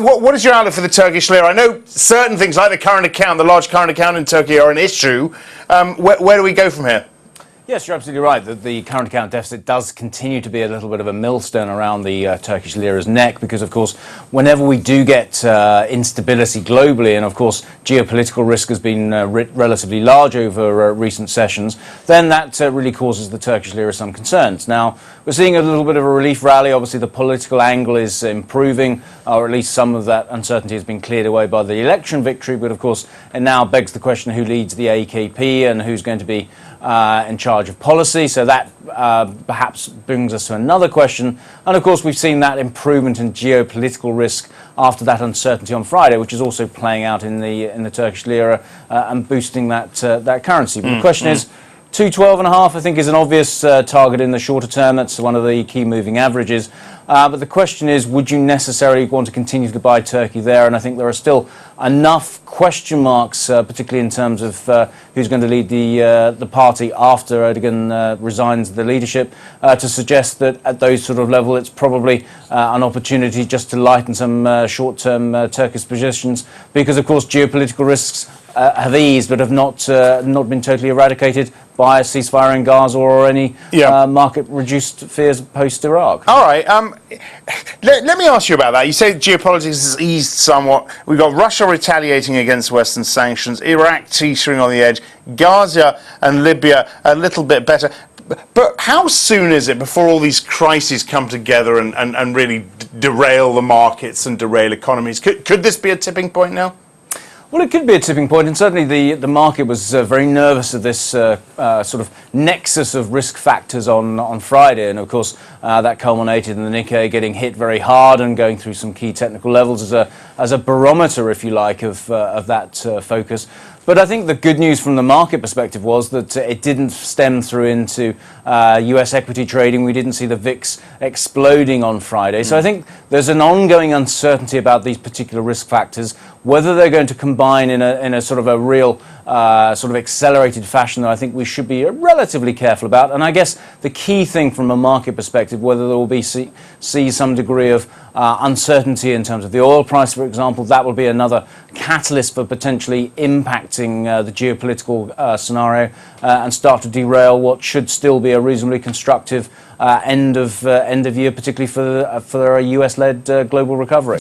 what is your outlook for the Turkish lira? I know certain things like the current account, the large current account in Turkey, are an issue. Where do we go from here? Yes, you're absolutely right that the current account deficit does continue to be a little bit of a millstone around the Turkish lira's neck because, of course, whenever we do get instability globally, and, of course, geopolitical risk has been relatively large over recent sessions, then that really causes the Turkish lira some concerns. Now, we're seeing a little bit of a relief rally. Obviously, the political angle is improving, or at least some of that uncertainty has been cleared away by the election victory. But, of course, it now begs the question who leads the AKP and who's going to be in charge of policy. So that perhaps brings us to another question. And of course, we've seen that improvement in geopolitical risk after that uncertainty on Friday, which is also playing out in the Turkish lira and boosting that currency. But the question is, 212.5, I think, is an obvious target in the shorter term. That's one of the key moving averages. But the question is, would you necessarily want to continue to buy Turkey there? And I think there are still enough question marks, particularly in terms of who's going to lead the party after Erdogan resigns the leadership, to suggest that at those sort of level, it's probably an opportunity just to lighten some short-term Turkish positions, because, of course, geopolitical risks have eased but have not been totally eradicated by a ceasefire in Gaza or any market-reduced fears post-Iraq. All right. Let me ask you about that. You say geopolitics has eased somewhat. We've got Russia retaliating against Western sanctions, Iraq teetering on the edge, Gaza and Libya a little bit better. But how soon is it before all these crises come together and really derail the markets and derail economies? Could this be a tipping point now? Well, it could be a tipping point, and certainly the market was very nervous of this sort of nexus of risk factors on Friday, and of course that culminated in the Nikkei getting hit very hard and going through some key technical levels as a barometer, if you like, of that focus. But I think the good news from the market perspective was that it didn't stem through into US equity trading. We didn't see the VIX exploding on Friday. So I think there's an ongoing uncertainty about these particular risk factors, whether they're going to combine in a sort of a real sort of accelerated fashion that I think we should be relatively careful about. And I guess the key thing from a market perspective, whether there will be see some degree of uncertainty in terms of the oil price, for example, that will be another catalyst for potentially impacting the geopolitical scenario and start to derail what should still be a reasonably constructive end of year, particularly for a US-led global recovery.